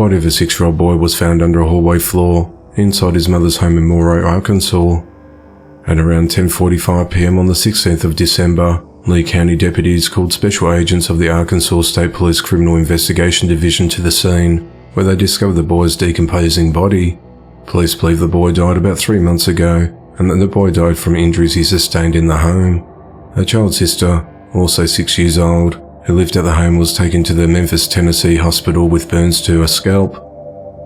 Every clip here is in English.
body of a 6-year-old boy was found under a hallway floor inside his mother's home in Moreau, Arkansas. At around 10:45 p.m. on the 16th of December, Lee County deputies called special agents of the Arkansas State Police Criminal Investigation Division to the scene, where they discovered the boy's decomposing body. Police believe the boy died about 3 months ago, and that the boy died from injuries he sustained in the home. The child's sister, also 6 years old, who lived at the home, was taken to the Memphis, Tennessee hospital with burns to her scalp.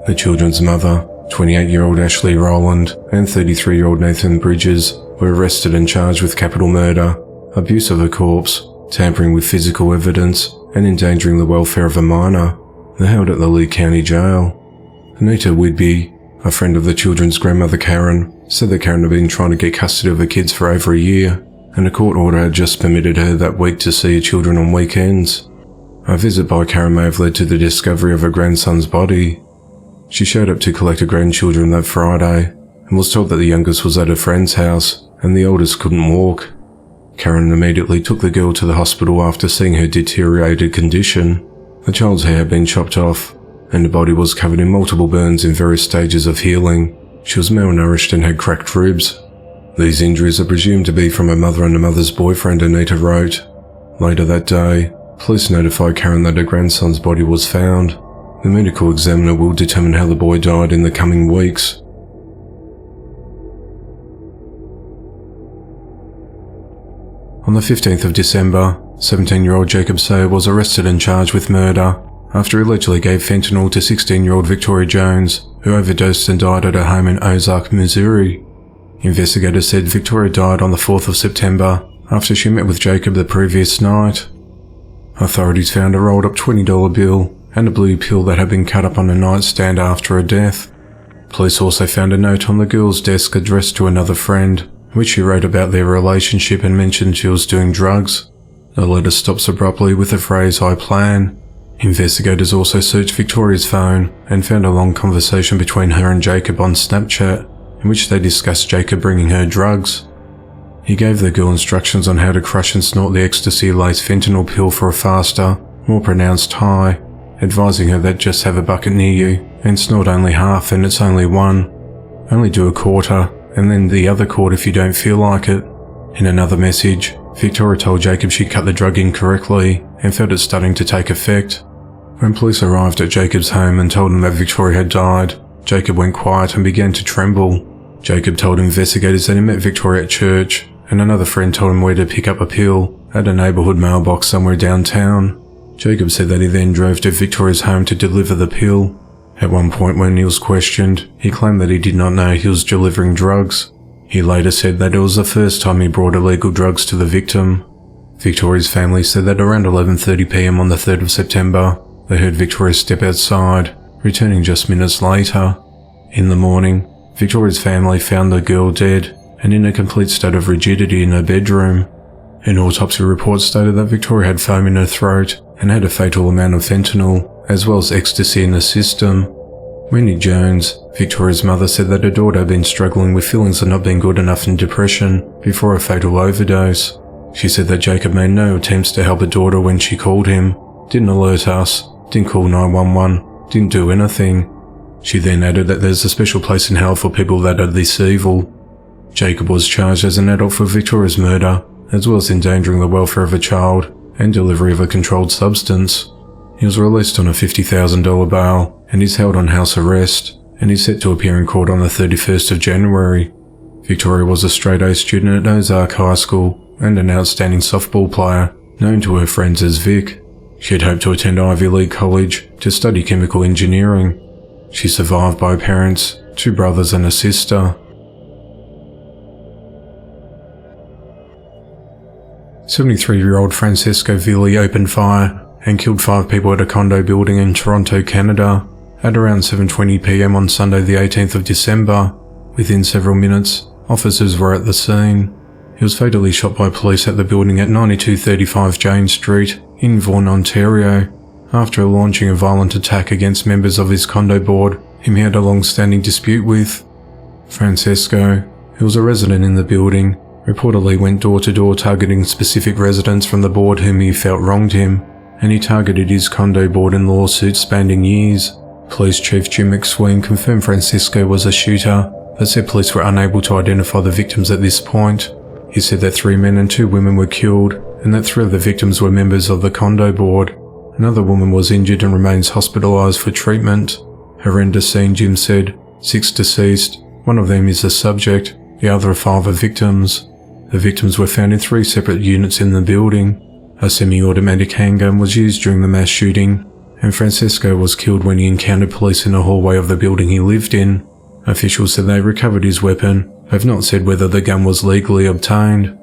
The children's mother, 28-year-old Ashley Rowland, and 33-year-old Nathan Bridges were arrested and charged with capital murder, abuse of a corpse, tampering with physical evidence, and endangering the welfare of a minor. They're held at the Lee County Jail. Anita Whitby, a friend of the children's grandmother Karen, said that Karen had been trying to get custody of the kids for over a year, and a court order had just permitted her that week to see her children on weekends. A visit by Karen may have led to the discovery of her grandson's body. She showed up to collect her grandchildren that Friday, and was told that the youngest was at a friend's house, and the oldest couldn't walk. Karen immediately took the girl to the hospital after seeing her deteriorated condition. The child's hair had been chopped off, and the body was covered in multiple burns in various stages of healing. She was malnourished and had cracked ribs. These injuries are presumed to be from her mother and her mother's boyfriend, Anita wrote. Later that day, police notified Karen that her grandson's body was found. The medical examiner will determine how the boy died in the coming weeks. On the 15th of December, 17-year-old Jacob Sayer was arrested and charged with murder after he allegedly gave fentanyl to 16-year-old Victoria Jones, who overdosed and died at her home in Ozark, Missouri. Investigators said Victoria died on the 4th of September after she met with Jacob the previous night. Authorities found a rolled-up $20 bill and a blue pill that had been cut up on a nightstand after her death. Police also found a note on the girl's desk addressed to another friend, which she wrote about their relationship and mentioned she was doing drugs. The letter stops abruptly with the phrase, "I plan." Investigators also searched Victoria's phone and found a long conversation between her and Jacob on Snapchat, in which they discussed Jacob bringing her drugs. He gave the girl instructions on how to crush and snort the ecstasy-laced fentanyl pill for a faster, more pronounced high, advising her that just have a bucket near you and snort only half and it's only one. Only do a quarter and then the other quarter if you don't feel like it. In another message, Victoria told Jacob she'd cut the drug incorrectly and felt it starting to take effect. When police arrived at Jacob's home and told him that Victoria had died, Jacob went quiet and began to tremble. Jacob told investigators that he met Victoria at church, and another friend told him where to pick up a pill at a neighborhood mailbox somewhere downtown. Jacob said that he then drove to Victoria's home to deliver the pill. At one point when he was questioned, he claimed that he did not know he was delivering drugs. He later said that it was the first time he brought illegal drugs to the victim. Victoria's family said that around 11:30 p.m. on the 3rd of September, they heard Victoria step outside, returning just minutes later. In the morning, Victoria's family found the girl dead and in a complete state of rigidity in her bedroom. An autopsy report stated that Victoria had foam in her throat and had a fatal amount of fentanyl, as well as ecstasy in the system. Wendy Jones, Victoria's mother, said that her daughter had been struggling with feelings of not being good enough and depression before a fatal overdose. She said that Jacob made no attempts to help her daughter when she called him, didn't alert us, didn't call 911, didn't do anything. She then added that there's a special place in hell for people that are this evil. Jacob was charged as an adult for Victoria's murder, as well as endangering the welfare of a child and delivery of a controlled substance. He was released on a $50,000 bail and is held on house arrest, and is set to appear in court on the 31st of January. Victoria was a straight-A student at Ozark High School and an outstanding softball player, known to her friends as Vic. She had hoped to attend Ivy League college to study chemical engineering. She's survived by her parents, 2 brothers and a sister. 73-year-old Francesco Villi opened fire and killed 5 people at a condo building in Toronto, Canada, at around 7:20 p.m. on Sunday the 18th of December. Within several minutes, officers were at the scene. He was fatally shot by police at the building at 9235 Jane Street in Vaughan, Ontario, after launching a violent attack against members of his condo board whom he had a long-standing dispute with. Francesco, who was a resident in the building, reportedly went door-to-door targeting specific residents from the board whom he felt wronged him, and he targeted his condo board in lawsuits spanning years. Police Chief Jim McSween confirmed Francisco was a shooter, but said police were unable to identify the victims at this point. He said that 3 men and 2 women were killed, and that 3 of the victims were members of the condo board. Another woman was injured and remains hospitalized for treatment. Horrendous scene, Jim said. 6 deceased. 1 of them is the subject. The other 5 are victims. The victims were found in 3 separate units in the building. A semi-automatic handgun was used during the mass shooting, and Francisco was killed when he encountered police in a hallway of the building he lived in. Officials said they recovered his weapon, but have not said whether the gun was legally obtained.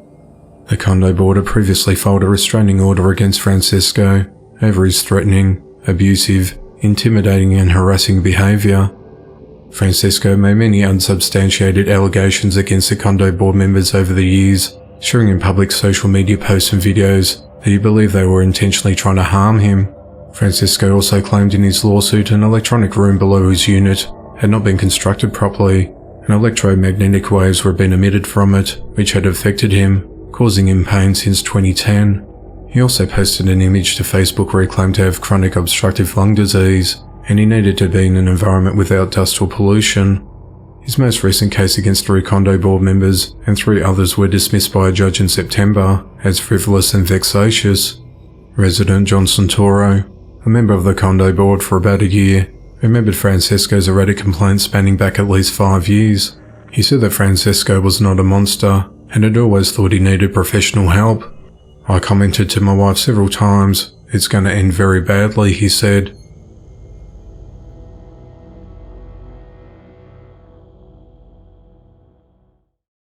The condo board had previously filed a restraining order against Francisco over his threatening, abusive, intimidating and harassing behaviour. Francisco made many unsubstantiated allegations against the condo board members over the years, sharing in public social media posts and videos that he believed they were intentionally trying to harm him. Francisco also claimed in his lawsuit an electronic room below his unit had not been constructed properly, and electromagnetic waves were being emitted from it, which had affected him, causing him pain since 2010. He also posted an image to Facebook where he claimed to have chronic obstructive lung disease, and he needed to be in an environment without dust or pollution. His most recent case against 3 condo board members and 3 others were dismissed by a judge in September as frivolous and vexatious. Resident John Santoro, a member of the condo board for about a year, remembered Francisco's erratic complaints spanning back at least 5 years. He said that Francisco was not a monster and had always thought he needed professional help. "I commented to my wife several times, 'It's going to end very badly,' he said.